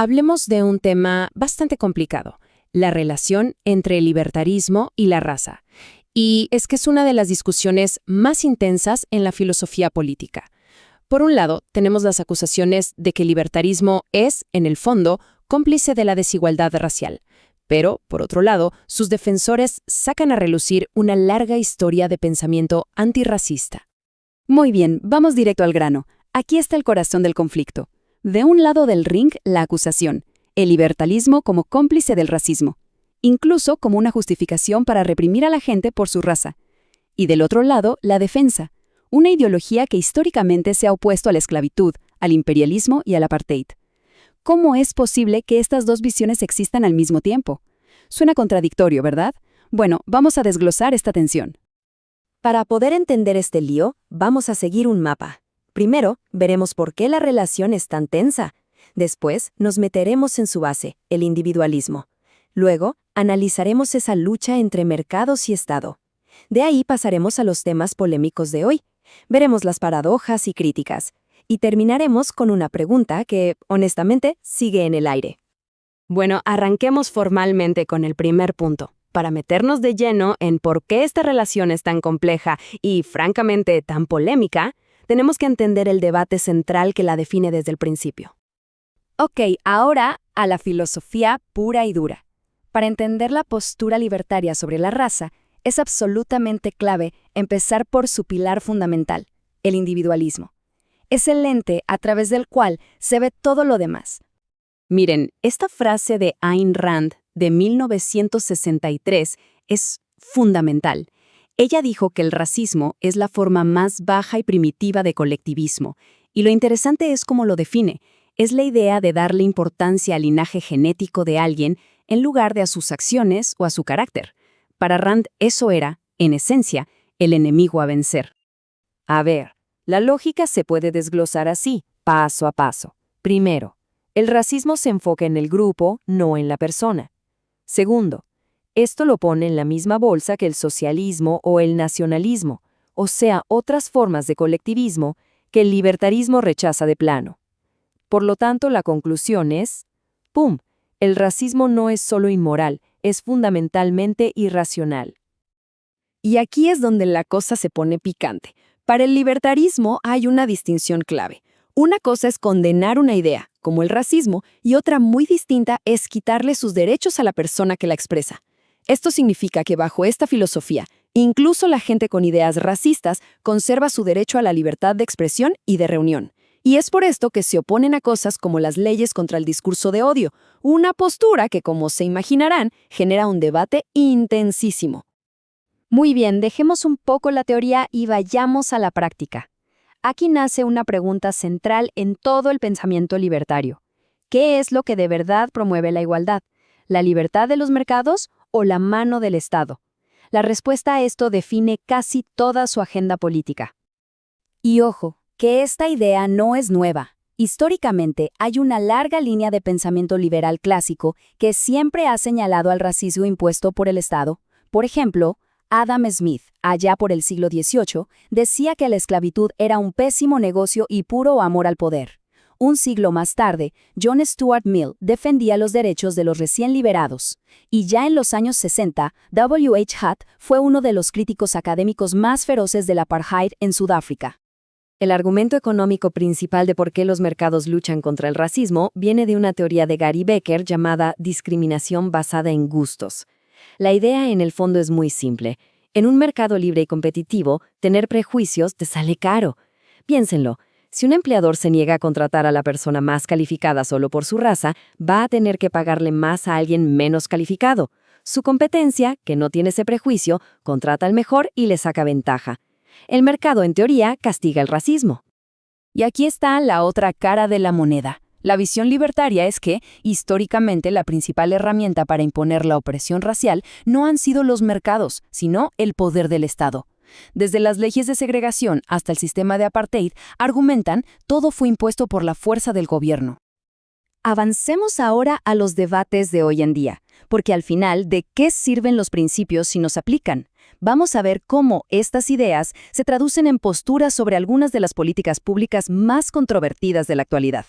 Hablemos de un tema bastante complicado, la relación entre el libertarismo y la raza. Y es que es una de las discusiones más intensas en la filosofía política. Por un lado, tenemos las acusaciones de que el libertarismo es, en el fondo, cómplice de la desigualdad racial. Pero, por otro lado, sus defensores sacan a relucir una larga historia de pensamiento antirracista. Muy bien, vamos directo al grano. Aquí está el corazón del conflicto. De un lado del ring, la acusación, el libertarismo como cómplice del racismo, incluso como una justificación para reprimir a la gente por su raza. Y del otro lado, la defensa, una ideología que históricamente se ha opuesto a la esclavitud, al imperialismo y al apartheid. ¿Cómo es posible que estas dos visiones existan al mismo tiempo? Suena contradictorio, ¿verdad? Bueno, vamos a desglosar esta tensión. Para poder entender este lío, vamos a seguir un mapa. Primero, veremos por qué la relación es tan tensa. Después, nos meteremos en su base, el individualismo. Luego, analizaremos esa lucha entre mercados y Estado. De ahí pasaremos a los temas polémicos de hoy. Veremos las paradojas y críticas. Y terminaremos con una pregunta que, honestamente, sigue en el aire. Bueno, arranquemos formalmente con el primer punto, para meternos de lleno en por qué esta relación es tan compleja y, francamente, tan polémica. Tenemos que entender el debate central que la define desde el principio. Ok, ahora a la filosofía pura y dura. Para entender la postura libertaria sobre la raza, es absolutamente clave empezar por su pilar fundamental, el individualismo. Es el lente a través del cual se ve todo lo demás. Miren, esta frase de Ayn Rand de 1963 es fundamental. Ella dijo que el racismo es la forma más baja y primitiva de colectivismo, y lo interesante es cómo lo define. Es la idea de darle importancia al linaje genético de alguien en lugar de a sus acciones o a su carácter. Para Rand eso era, en esencia, el enemigo a vencer. A ver, la lógica se puede desglosar así, paso a paso. Primero, el racismo se enfoca en el grupo, no en la persona. Segundo, esto lo pone en la misma bolsa que el socialismo o el nacionalismo, o sea, otras formas de colectivismo que el libertarismo rechaza de plano. Por lo tanto, la conclusión es, ¡pum!, el racismo no es solo inmoral, es fundamentalmente irracional. Y aquí es donde la cosa se pone picante. Para el libertarismo hay una distinción clave. Una cosa es condenar una idea, como el racismo, y otra muy distinta es quitarle sus derechos a la persona que la expresa. Esto significa que bajo esta filosofía, incluso la gente con ideas racistas conserva su derecho a la libertad de expresión y de reunión. Y es por esto que se oponen a cosas como las leyes contra el discurso de odio, una postura que, como se imaginarán, genera un debate intensísimo. Muy bien, dejemos un poco la teoría y vayamos a la práctica. Aquí nace una pregunta central en todo el pensamiento libertario. ¿Qué es lo que de verdad promueve la igualdad? ¿La libertad de los mercados o la mano del Estado? La respuesta a esto define casi toda su agenda política. Y ojo, que esta idea no es nueva. Históricamente, hay una larga línea de pensamiento liberal clásico que siempre ha señalado al racismo impuesto por el Estado. Por ejemplo, Adam Smith, allá por el siglo XVIII, decía que la esclavitud era un pésimo negocio y puro amor al poder. Un siglo más tarde, John Stuart Mill defendía los derechos de los recién liberados. Y ya en los años 60, W. H. Hutt fue uno de los críticos académicos más feroces del apartheid en Sudáfrica. El argumento económico principal de por qué los mercados luchan contra el racismo viene de una teoría de Gary Becker llamada discriminación basada en gustos. La idea en el fondo es muy simple. En un mercado libre y competitivo, tener prejuicios te sale caro. Piénsenlo. Si un empleador se niega a contratar a la persona más calificada solo por su raza, va a tener que pagarle más a alguien menos calificado. Su competencia, que no tiene ese prejuicio, contrata al mejor y le saca ventaja. El mercado, en teoría, castiga el racismo. Y aquí está la otra cara de la moneda. La visión libertaria es que, históricamente, la principal herramienta para imponer la opresión racial no han sido los mercados, sino el poder del Estado. Desde las leyes de segregación hasta el sistema de apartheid, argumentan, todo fue impuesto por la fuerza del gobierno. Avancemos ahora a los debates de hoy en día, porque al final, ¿de qué sirven los principios si nos aplican? Vamos a ver cómo estas ideas se traducen en posturas sobre algunas de las políticas públicas más controvertidas de la actualidad.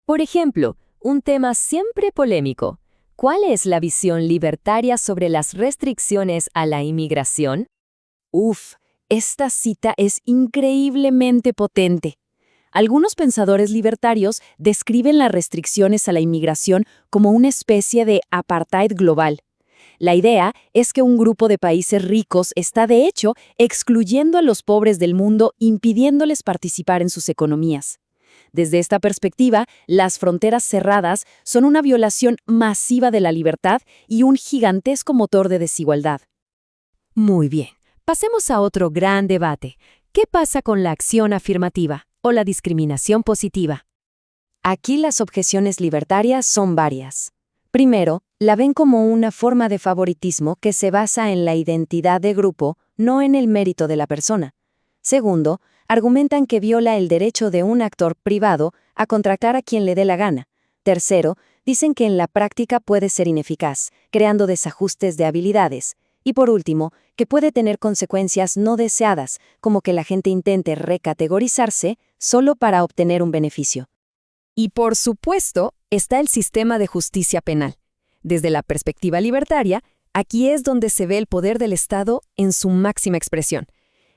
Por ejemplo, un tema siempre polémico. ¿Cuál es la visión libertaria sobre las restricciones a la inmigración? Uf, esta cita es increíblemente potente. Algunos pensadores libertarios describen las restricciones a la inmigración como una especie de apartheid global. La idea es que un grupo de países ricos está, de hecho, excluyendo a los pobres del mundo, impidiéndoles participar en sus economías. Desde esta perspectiva, las fronteras cerradas son una violación masiva de la libertad y un gigantesco motor de desigualdad. Muy bien, pasemos a otro gran debate. ¿Qué pasa con la acción afirmativa o la discriminación positiva? Aquí las objeciones libertarias son varias. Primero, la ven como una forma de favoritismo que se basa en la identidad de grupo, no en el mérito de la persona. Segundo, argumentan que viola el derecho de un actor privado a contratar a quien le dé la gana. Tercero, dicen que en la práctica puede ser ineficaz, creando desajustes de habilidades. Y por último, que puede tener consecuencias no deseadas, como que la gente intente recategorizarse solo para obtener un beneficio. Y por supuesto, está el sistema de justicia penal. Desde la perspectiva libertaria, aquí es donde se ve el poder del Estado en su máxima expresión.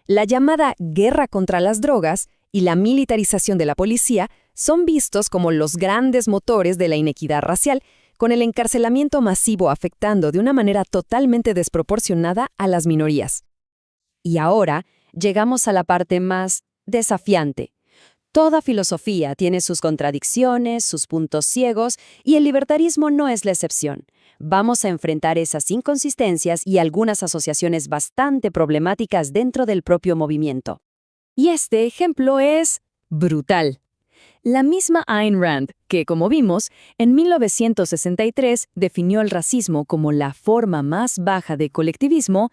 La llamada guerra contra las drogas y la militarización de la policía son vistos como los grandes motores de la inequidad racial, con el encarcelamiento masivo afectando de una manera totalmente desproporcionada a las minorías. Y ahora llegamos a la parte más desafiante. Toda filosofía tiene sus contradicciones, sus puntos ciegos, y el libertarismo no es la excepción. Vamos a enfrentar esas inconsistencias y algunas asociaciones bastante problemáticas dentro del propio movimiento. Y este ejemplo es brutal. La misma Ayn Rand, que como vimos, en 1963 definió el racismo como la forma más baja de colectivismo,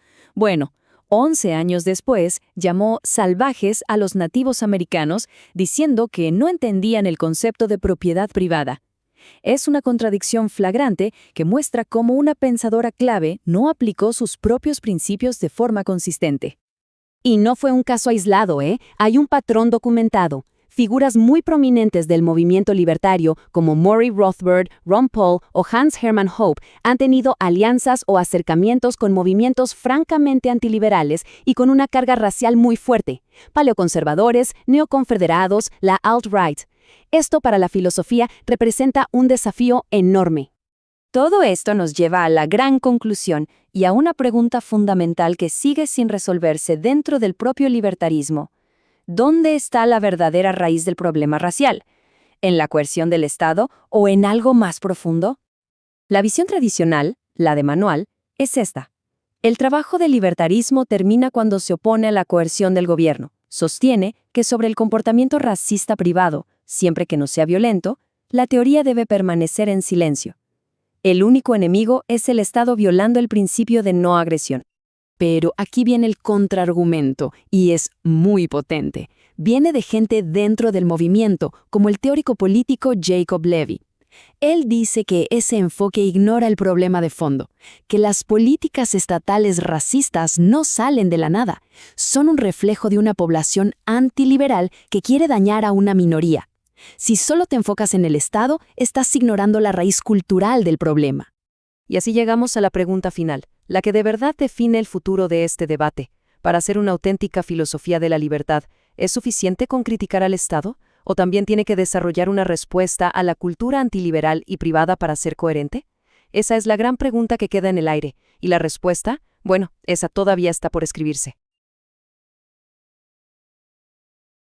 11 años después, llamó salvajes a los nativos americanos, diciendo que no entendían el concepto de propiedad privada. Es una contradicción flagrante que muestra cómo una pensadora clave no aplicó sus propios principios de forma consistente. Y no fue un caso aislado, Hay un patrón documentado. Figuras muy prominentes del movimiento libertario, como Murray Rothbard, Ron Paul o Hans Hermann Hoppe, han tenido alianzas o acercamientos con movimientos francamente antiliberales y con una carga racial muy fuerte: paleoconservadores, neoconfederados, la alt-right. Esto para la filosofía representa un desafío enorme. Todo esto nos lleva a la gran conclusión y a una pregunta fundamental que sigue sin resolverse dentro del propio libertarismo. ¿Dónde está la verdadera raíz del problema racial? ¿En la coerción del Estado o en algo más profundo? La visión tradicional, la de Manuel, es esta. El trabajo del libertarismo termina cuando se opone a la coerción del gobierno. Sostiene que sobre el comportamiento racista privado, siempre que no sea violento, la teoría debe permanecer en silencio. El único enemigo es el Estado violando el principio de no agresión. Pero aquí viene el contraargumento, y es muy potente. Viene de gente dentro del movimiento, como el teórico político Jacob Levy. Él dice que ese enfoque ignora el problema de fondo, que las políticas estatales racistas no salen de la nada, son un reflejo de una población antiliberal que quiere dañar a una minoría. Si solo te enfocas en el Estado, estás ignorando la raíz cultural del problema. Y así llegamos a la pregunta final, la que de verdad define el futuro de este debate. Para hacer una auténtica filosofía de la libertad, ¿es suficiente con criticar al Estado? ¿O también tiene que desarrollar una respuesta a la cultura antiliberal y privada para ser coherente? Esa es la gran pregunta que queda en el aire, y la respuesta, esa todavía está por escribirse.